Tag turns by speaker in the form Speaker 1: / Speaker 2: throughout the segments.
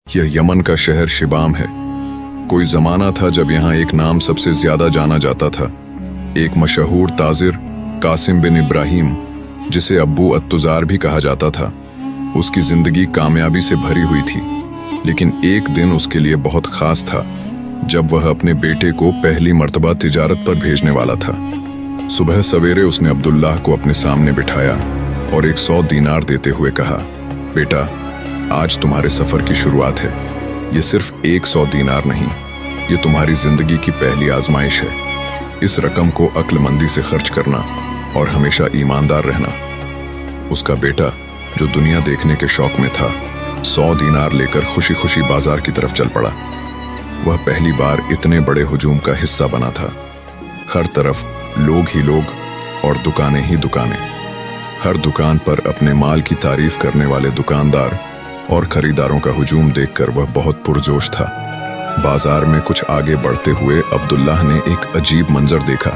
Speaker 1: यह यमन का शहर शिबाम है। कोई जमाना था जब यहाँ एक नाम सबसे ज्यादा जाना जाता था, एक मशहूर ताजिर कासिम बिन इब्राहिम, जिसे अब्बू अत्तुजार भी कहा जाता था। उसकी जिंदगी कामयाबी से भरी हुई थी, लेकिन एक दिन उसके लिए बहुत खास था जब वह अपने बेटे को पहली मर्तबा तिजारत पर भेजने वाला था। सुबह सवेरे उसने अब्दुल्लाह को अपने सामने बिठाया और 100 दीनार देते हुए कहा, बेटा, आज तुम्हारे सफर की शुरुआत है। ये सिर्फ 100 दीनार नहीं, ये तुम्हारी जिंदगी की पहली आजमाइश है। इस रकम को अक्लमंदी से खर्च करना और हमेशा ईमानदार रहना। उसका बेटा, जो दुनिया देखने के शौक में था, 100 दीनार लेकर खुशी खुशी बाजार की तरफ चल पड़ा। वह पहली बार इतने बड़े हुजूम का हिस्सा बना था। हर तरफ लोग ही लोग और दुकानें ही दुकानें। हर दुकान पर अपने माल की तारीफ करने वाले दुकानदार और खरीदारों का हुजूम देखकर वह बहुत पुरजोश था। बाजार में कुछ आगे बढ़ते हुए अब्दुल्लाह ने एक अजीब मंजर देखा,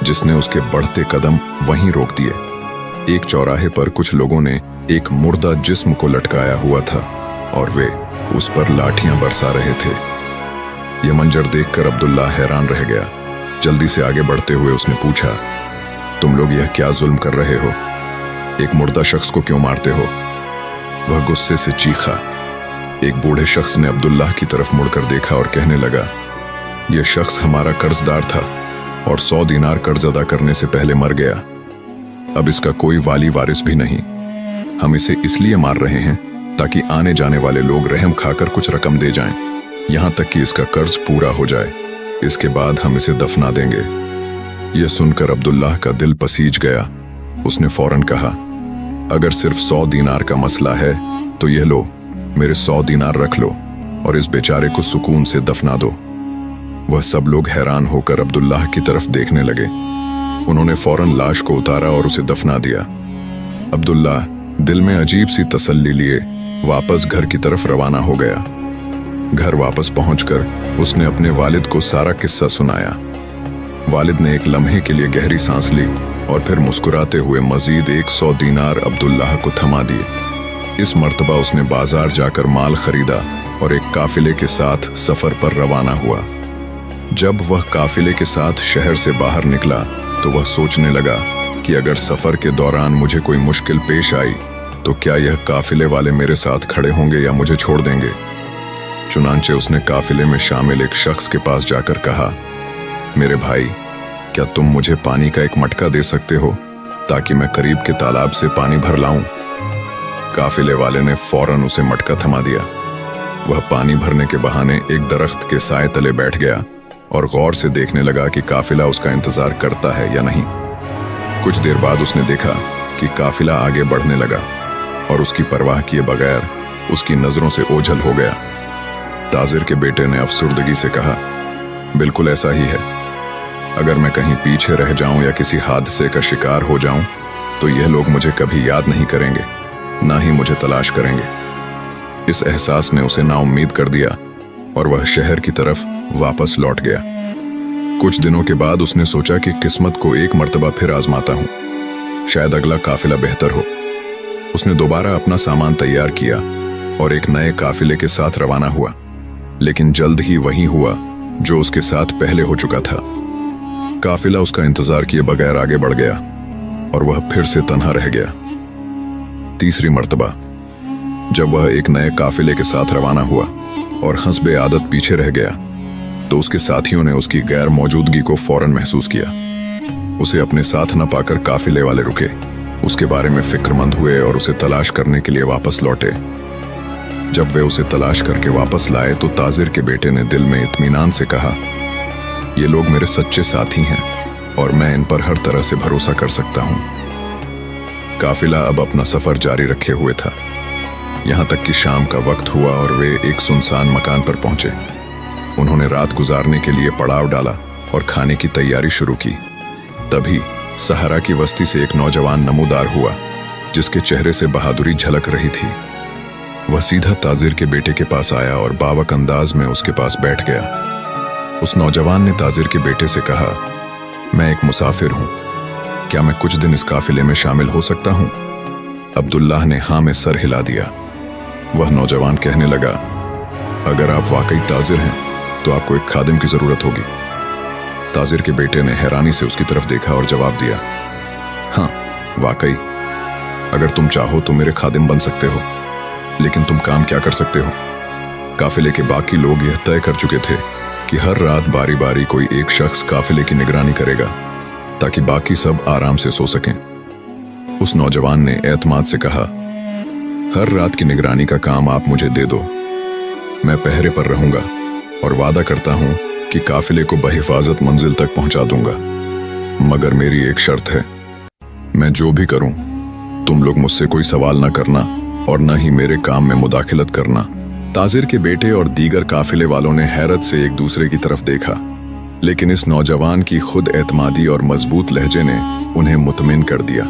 Speaker 1: जिसने उसके बढ़ते कदम वहीं रोक दिए। एक चौराहे पर कुछ लोगों ने एक मुर्दा जिस्म को लटकाया हुआ था और वे उस पर लाठियां बरसा रहे थे। यह मंजर देखकर अब्दुल्लाह हैरान रह गया। जल्दी से आगे बढ़ते हुए उसने पूछा, तुम लोग यह क्या जुल्म कर रहे हो? एक मुर्दा शख्स को क्यों मारते हो? वह गुस्से से चीखा। एक बूढ़े शख्स ने अब्दुल्लाह की तरफ मुड़कर देखा और कहने लगा, यह शख्स हमारा कर्जदार था और 100 दीनार कर्ज अदा करने से पहले मर गया। अब इसका कोई वाली वारिस भी नहीं। हम इसे इसलिए मार रहे हैं ताकि आने जाने वाले लोग रहम खाकर कुछ रकम दे जाएं, यहां तक कि इसका कर्ज पूरा हो जाए। इसके बाद हम इसे दफना देंगे। यह सुनकर अब्दुल्लाह का दिल पसीज गया। उसने फौरन कहा, अगर सिर्फ 100 दीनार का मसला है तो यह लो, मेरे 100 दीनार रख लो और इस बेचारे को सुकून से दफना दो। वह सब लोग हैरान होकर अब्दुल्लाह की तरफ देखने लगे। उन्होंने फौरन लाश को उतारा और उसे दफना दिया। अब्दुल्लाह दिल में अजीब सी तसल्ली लिए वापस घर की तरफ रवाना हो गया। घर वापस पहुंचकर उसने अपने वालिद को सारा किस्सा सुनाया। वालिद ने एक लम्हे के लिए गहरी सांस ली और फिर मुस्कुराते हुए मजीद 100 दीनार अब्दुल्लाह को थमा दिए। इस मर्तबा उसने बाजार जाकर माल खरीदा और एक काफिले के साथ सफर पर रवाना हुआ। जब वह काफिले के साथ शहर से बाहर निकला तो वह सोचने लगा कि अगर सफर के दौरान मुझे कोई मुश्किल पेश आई तो क्या यह काफिले वाले मेरे साथ खड़े होंगे या मुझे छोड़ देंगे। चुनांचे उसने काफिले में शामिल एक शख्स के पास जाकर कहा, मेरे भाई, क्या तुम मुझे पानी का एक मटका दे सकते हो ताकि मैं करीब के तालाब से पानी भर लाऊं? काफिले वाले ने फौरन उसे मटका थमा दिया। वह पानी भरने के बहाने एक दरख्त के साए तले बैठ गया और गौर से देखने लगा कि काफिला उसका इंतजार करता है या नहीं। कुछ देर बाद उसने देखा कि काफिला आगे बढ़ने लगा और उसकी परवाह किए बगैर उसकी नजरों से ओझल हो गया। ताजिर के बेटे ने अफसुर्दगी से कहा, बिल्कुल ऐसा ही है। अगर मैं कहीं पीछे रह जाऊं या किसी हादसे का शिकार हो जाऊं तो यह लोग मुझे कभी याद नहीं करेंगे, ना ही मुझे तलाश करेंगे। इस एहसास ने उसे नाउम्मीद कर दिया और वह शहर की तरफ वापस लौट गया। कुछ दिनों के बाद उसने सोचा कि किस्मत को एक मर्तबा फिर आजमाता हूं, शायद अगला काफिला बेहतर हो। उसने दोबारा अपना सामान तैयार किया और एक नए काफिले के साथ रवाना हुआ, लेकिन जल्द ही वही हुआ जो उसके साथ पहले हो चुका था। काफिला उसका इंतजार किए बगैर आगे बढ़ गया और वह फिर से तन्हा रह गया। तीसरी मर्तबा जब वह एक नए काफिले के साथ रवाना हुआ और हस्बे आदत पीछे रह गया तो उसके साथियों ने उसकी गैर मौजूदगी को फौरन महसूस किया। उसे अपने साथ न पाकर काफिले वाले रुके, उसके बारे में फिक्रमंद हुए और उसे तलाश करने के लिए वापस लौटे। जब वे उसे तलाश करके वापस लाए तो ताजिर के बेटे ने दिल में इत्मीनान से कहा, ये लोग मेरे सच्चे साथी हैं और मैं इन पर हर तरह से भरोसा कर सकता हूं। काफिला अब अपना सफर जारी रखे हुए था, यहां तक कि शाम का वक्त हुआ और वे एक सुनसान मकान पर पहुंचे। उन्होंने रात गुजारने के लिए पड़ाव डाला और खाने की तैयारी शुरू की। तभी सहारा की बस्ती से एक नौजवान नमूदार हुआ, जिसके चेहरे से बहादुरी झलक रही थी। वह सीधा ताजिर के बेटे के पास आया और बावक अंदाज में उसके पास बैठ गया। उस नौजवान ने ताजिर के बेटे से कहा, मैं एक मुसाफिर हूं, क्या मैं कुछ दिन इस काफिले में शामिल हो सकता हूं? अब्दुल्लाह ने हाँ में सर हिला दिया। वह नौजवान कहने लगा, अगर आप वाकई ताजिर हैं तो आपको एक खादिम की जरूरत होगी। ताजिर के बेटे ने हैरानी से उसकी तरफ देखा और जवाब दिया, हाँ वाकई, अगर तुम चाहो तो मेरे खादिम बन सकते हो, लेकिन तुम काम क्या कर सकते हो? काफिले के बाकी लोग यह तय कर चुके थे कि हर रात बारी बारी कोई एक शख्स काफिले की निगरानी करेगा ताकि बाकी सब आराम से सो सकें। उस नौजवान ने एतमाद से कहा, हर रात की निगरानी का काम आप मुझे दे दो, मैं पहरे पर रहूंगा और वादा करता हूं कि काफिले को बहिफाजत मंजिल तक पहुंचा दूंगा। मगर मेरी एक शर्त है, मैं जो भी करूं तुम लोग मुझसे कोई सवाल ना करना और न ही मेरे काम में मुदाखिलत करना। ताजिर के बेटे और दीगर काफिले वालों ने हैरत से एक दूसरे की तरफ देखा, लेकिन इस नौजवान की खुद एतमादी और मजबूत लहजे ने उन्हें मुतमिन कर दिया।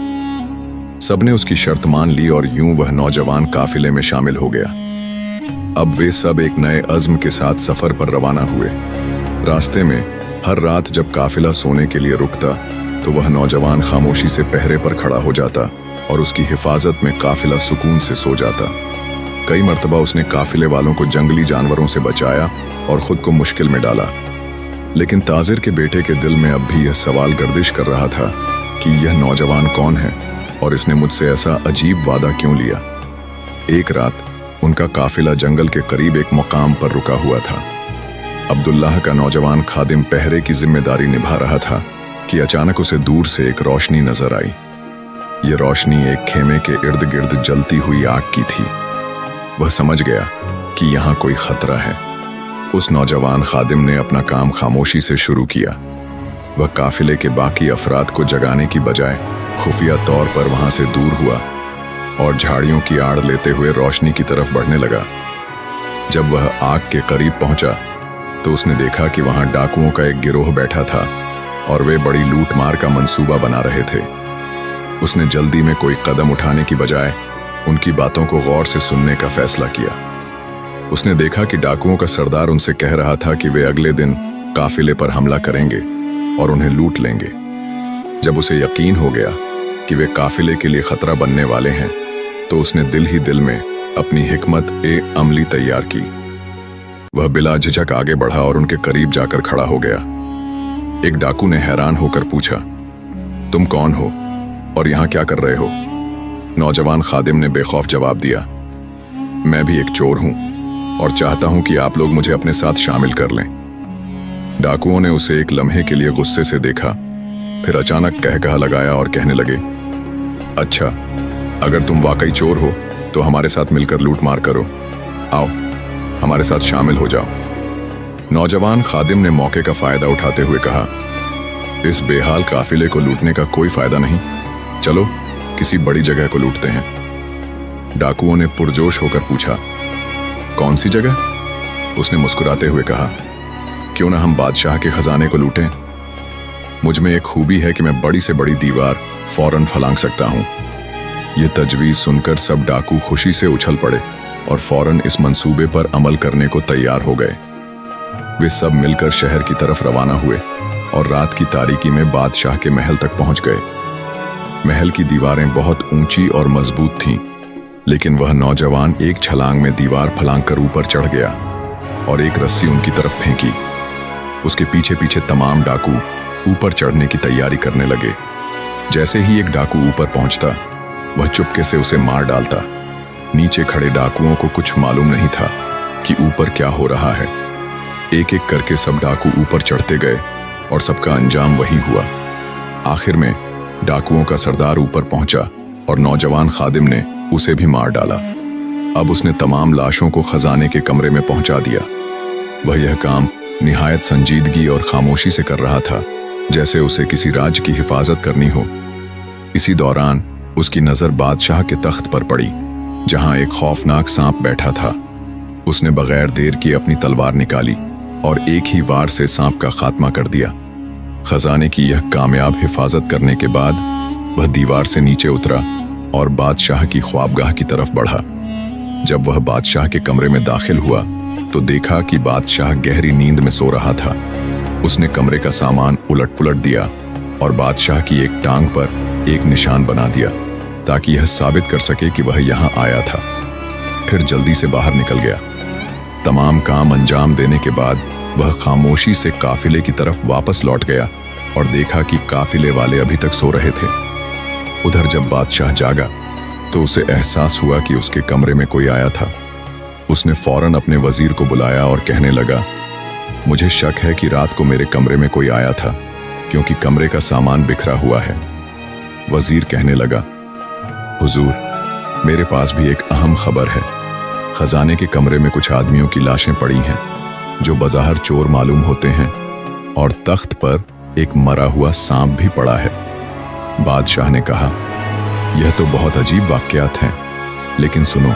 Speaker 1: सबने उसकी शर्त मान ली और यूं वह नौजवान काफिले में शामिल हो गया। अब वे सब एक नए अज़्म के साथ सफर पर रवाना हुए। रास्ते में हर रात जब काफिला सोने के लिए रुकता तो वह नौजवान खामोशी से पहरे पर खड़ा हो जाता और उसकी हिफाजत में काफिला सुकून से सो जाता। कई मर्तबा उसने काफिले वालों को जंगली जानवरों से बचाया और खुद को मुश्किल में डाला। लेकिन ताजिर के बेटे के दिल में अब भी यह सवाल गर्दिश कर रहा था कि यह नौजवान कौन है और इसने मुझसे ऐसा अजीब वादा क्यों लिया। एक रात उनका काफिला जंगल के करीब एक मुकाम पर रुका हुआ था। अब्दुल्लाह का नौजवान खादिम पहरे की जिम्मेदारी निभा रहा था कि अचानक उसे दूर से एक रोशनी नजर आई। ये रोशनी एक खेमे के इर्द गिर्द जलती हुई आग की थी। वह समझ गया कि यहाँ कोई खतरा है। उस नौजवान खादिम ने अपना काम खामोशी से शुरू किया। वह काफिले के बाकी अफराद को जगाने की बजाय खुफिया तौर पर वहां से दूर हुआ और झाड़ियों की आड़ लेते हुए रोशनी की तरफ बढ़ने लगा। जब वह आग के करीब पहुंचा तो उसने देखा कि वहां डाकुओं का एक गिरोह बैठा था और वे बड़ी लूटमार का मंसूबा बना रहे थे। उसने जल्दी में कोई कदम उठाने की बजाय उनकी बातों को गौर से सुनने का फैसला किया। उसने देखा कि डाकुओं का सरदार उनसे कह रहा था कि वे अगले दिन काफिले पर हमला करेंगे और उन्हें लूट लेंगे। जब उसे यकीन हो गया कि वे काफिले के लिए खतरा बनने वाले हैं तो उसने दिल ही दिल में अपनी हिकमत ए अमली तैयार की। वह बिला झिझक आगे बढ़ा और उनके करीब जाकर खड़ा हो गया। एक डाकू ने हैरान होकर पूछा, तुम कौन हो और यहाँ क्या कर रहे हो? नौजवान खादिम ने बेखौफ जवाब दिया, मैं भी एक चोर हूं और चाहता हूं कि आप लोग मुझे अपने साथ शामिल कर लें। डाकुओं ने उसे एक लम्हे के लिए गुस्से से देखा, फिर अचानक कहकहा लगाया और कहने लगे, अच्छा, अगर तुम वाकई चोर हो तो हमारे साथ मिलकर लूटमार करो। आओ, हमारे साथ शामिल हो जाओ। नौजवान खादिम ने मौके का फायदा उठाते हुए कहा, इस बेहाल काफिले को लूटने का कोई फायदा नहीं, चलो किसी बड़ी जगह को लूटते हैं। डाकुओं ने पुरजोश होकर पूछा, कौन सी जगह? उसने मुस्कुराते हुए कहा, क्यों ना हम बादशाह के खजाने को लूटें। मुझ में एक खूबी है कि मैं बड़ी से बड़ी दीवार फौरन फलांग सकता हूं। यह तजवीज सुनकर सब डाकू खुशी से उछल पड़े और फौरन इस मंसूबे पर अमल करने को तैयार हो गए। वे सब मिलकर शहर की तरफ रवाना हुए और रात की तारीकी में बादशाह के महल तक पहुंच गए। महल की दीवारें बहुत ऊंची और मजबूत थीं, लेकिन वह नौजवान एक छलांग में दीवार फलांग कर ऊपर चढ़ गया और एक रस्सी उनकी तरफ फेंकी। उसके पीछे पीछे तमाम डाकू ऊपर चढ़ने की तैयारी करने लगे। जैसे ही एक डाकू ऊपर पहुंचता, वह चुपके से उसे मार डालता। नीचे खड़े डाकुओं को कुछ मालूम नहीं था कि ऊपर क्या हो रहा है। एक एक करके सब डाकू ऊपर चढ़ते गए और सबका अंजाम वही हुआ। आखिर में डाकुओं का सरदार ऊपर पहुंचा और नौजवान खादिम ने उसे भी मार डाला। अब उसने तमाम लाशों को खजाने के कमरे में पहुंचा दिया। वह यह काम निहायत संजीदगी और खामोशी से कर रहा था, जैसे उसे किसी राज्य की हिफाजत करनी हो। इसी दौरान उसकी नजर बादशाह के तख्त पर पड़ी, जहां एक खौफनाक सांप बैठा था। उसने बगैर देर किए अपनी तलवार निकाली और एक ही वार से सांप का खात्मा कर दिया। खजाने की यह कामयाब हिफाजत करने के बाद वह दीवार से नीचे उतरा और बादशाह की ख्वाबगाह की तरफ बढ़ा। जब वह बादशाह के कमरे में दाखिल हुआ तो देखा कि बादशाह गहरी नींद में सो रहा था। उसने कमरे का सामान उलट पुलट दिया और बादशाह की एक टांग पर एक निशान बना दिया ताकि यह साबित कर सके कि वह यहाँ आया था। फिर जल्दी से बाहर निकल गया। तमाम काम अंजाम देने के बाद वह खामोशी से काफिले की तरफ वापस लौट गया और देखा कि काफिले वाले अभी तक सो रहे थे। उधर जब बादशाह जागा तो उसे एहसास हुआ कि उसके कमरे में कोई आया था। उसने फौरन अपने वजीर को बुलाया और कहने लगा, मुझे शक है कि रात को मेरे कमरे में कोई आया था, क्योंकि कमरे का सामान बिखरा हुआ है। वजीर कहने लगा, हुजूर, मेरे पास भी एक अहम खबर है। खजाने के कमरे में कुछ आदमियों की लाशें पड़ी हैं जो बज़ाहिर चोर मालूम होते हैं, और तख्त पर एक मरा हुआ सांप भी पड़ा है। बादशाह ने कहा, यह तो बहुत अजीब वाक़यात हैं, लेकिन सुनो,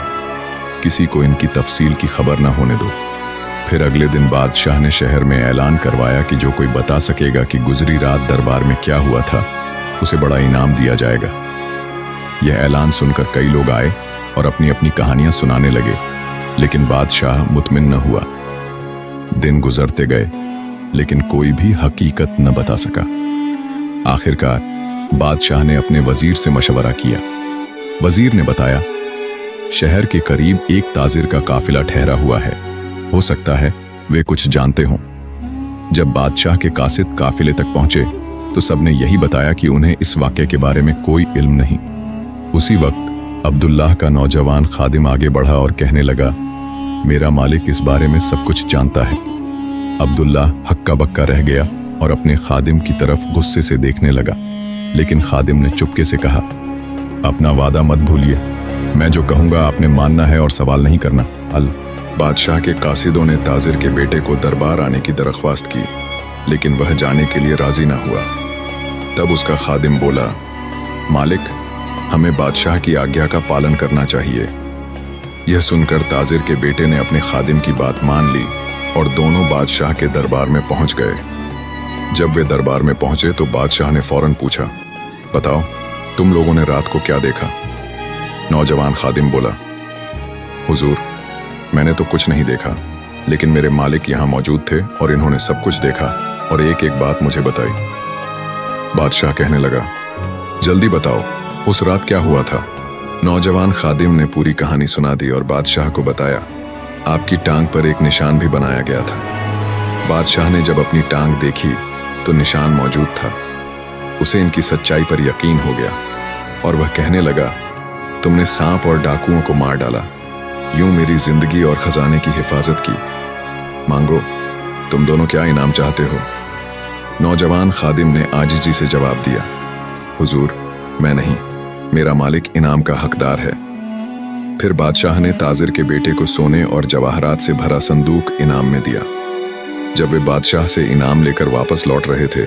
Speaker 1: किसी को इनकी तफसील की खबर न होने दो। फिर अगले दिन बादशाह ने शहर में ऐलान करवाया कि जो कोई बता सकेगा कि गुजरी रात दरबार में क्या हुआ था, उसे बड़ा इनाम दिया जाएगा। यह ऐलान सुनकर कई लोग आए और अपनी अपनी कहानियां सुनाने लगे, लेकिन बादशाह मुतमिन न हुआ। दिन गुजरते गए, लेकिन कोई भी हकीकत न बता सका। आखिरकार बादशाह ने अपने वजीर से मशवरा किया। वजीर ने बताया, शहर के करीब एक ताजिर का काफिला ठहरा हुआ है, हो सकता है वे कुछ जानते हों। जब बादशाह के कासिद काफिले तक पहुंचे तो सबने यही बताया कि उन्हें इस वाक़े के बारे में कोई इल्म नहीं। उसी वक्त अब्दुल्लाह का नौजवान खादिम आगे बढ़ा और कहने लगा, मेरा मालिक इस बारे में सब कुछ जानता है। अब्दुल्लाह हक्का बक्का रह गया और अपने खादिम की तरफ गुस्से से देखने लगा, लेकिन खादिम ने चुपके से कहा, अपना वादा मत भूलिए, मैं जो कहूँगा आपने मानना है और सवाल नहीं करना। बादशाह के कासिदों ने ताजिर के बेटे को दरबार आने की दरख्वास्त की, लेकिन वह जाने के लिए राजी न हुआ। तब उसका खादिम बोला, मालिक, हमें बादशाह की आज्ञा का पालन करना चाहिए। यह सुनकर ताजिर के बेटे ने अपने खादिम की बात मान ली और दोनों बादशाह के दरबार में पहुंच गए। जब वे दरबार में पहुंचे तो बादशाह ने फौरन पूछा, बताओ, तुम लोगों ने रात को क्या देखा? नौजवान खादिम बोला, हुजूर, मैंने तो कुछ नहीं देखा, लेकिन मेरे मालिक यहाँ मौजूद थे और इन्होंने सब कुछ देखा और एक एक बात मुझे बताई। बादशाह कहने लगा, जल्दी बताओ, उस रात क्या हुआ था? नौजवान खादिम ने पूरी कहानी सुना दी और बादशाह को बताया, आपकी टांग पर एक निशान भी बनाया गया था। बादशाह ने जब अपनी टांग देखी तो निशान मौजूद था। उसे इनकी सच्चाई पर यकीन हो गया और वह कहने लगा, तुमने सांप और डाकुओं को मार डाला, यूं मेरी जिंदगी और खजाने की हिफाजत की। मांगो, तुम दोनों क्या इनाम चाहते हो? नौजवान खादिम ने आजिजी से जवाब दिया, हुजूर, मैं नहीं, मेरा मालिक इनाम का हकदार है। फिर बादशाह ने ताजिर के बेटे को सोने और जवाहरात से भरा संदूक इनाम में दिया। जब वे बादशाह से इनाम लेकर वापस लौट रहे थे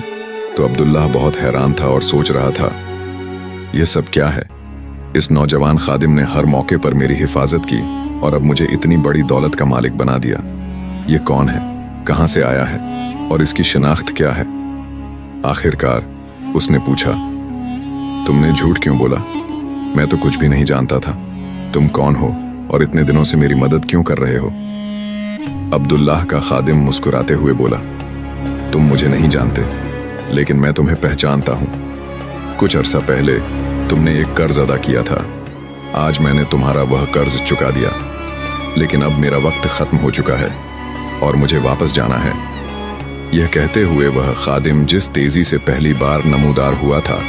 Speaker 1: तो अब्दुल्लाह बहुत हैरान था और सोच रहा था, यह सब क्या है? इस नौजवान खादिम ने हर मौके पर मेरी हिफाजत की और अब मुझे इतनी बड़ी दौलत का मालिक बना दिया। ये कौन है, कहां से आया है और इसकी शिनाख्त क्या है? आखिरकार उसने पूछा, तुमने झूठ क्यों बोला? मैं तो कुछ भी नहीं जानता था। तुम कौन हो और इतने दिनों से मेरी मदद क्यों कर रहे हो? अब्दुल्लाह का खादिम मुस्कुराते हुए बोला, तुम मुझे नहीं जानते, लेकिन मैं तुम्हें पहचानता हूं। कुछ अरसा पहले तुमने एक कर्ज अदा किया था। आज मैंने तुम्हारा वह कर्ज चुका दिया, लेकिन अब मेरा वक्त खत्म हो चुका है और मुझे वापस जाना है। यह कहते हुए वह खादिम जिस तेजी से पहली बार नमूदार हुआ था,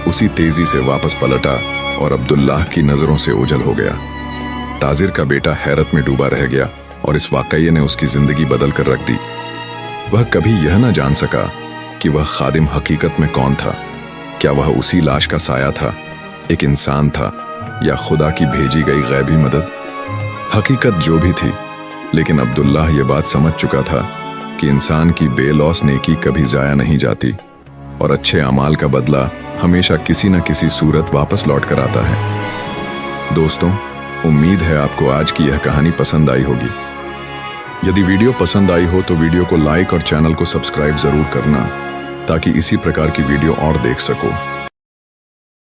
Speaker 1: उसी तेजी से वापस पलटा और अब्दुल्लाह की नजरों से ओझल हो गया। ताजिर का बेटा हैरत में डूबा रह गया और इस वाकये ने उसकी जिंदगी बदल कर रख दी। वह कभी यह न जान सका कि वह खादिम हकीकत में कौन था। क्या वह उसी लाश का साया था, एक इंसान था, या खुदा की भेजी गई गैबी मदद? हकीकत जो भी थी, लेकिन अब्दुल्लाह ये बात समझ चुका था कि इंसान की बेलौस नेकी कभी जाया नहीं जाती और अच्छे अमाल का बदला हमेशा किसी न किसी सूरत वापस लौट कर आता है। दोस्तों, उम्मीद है आपको आज की यह कहानी पसंद आई होगी। यदि वीडियो पसंद आई हो तो वीडियो को लाइक और चैनल को सब्सक्राइब जरूर करना, ताकि इसी प्रकार की वीडियो और देख सको।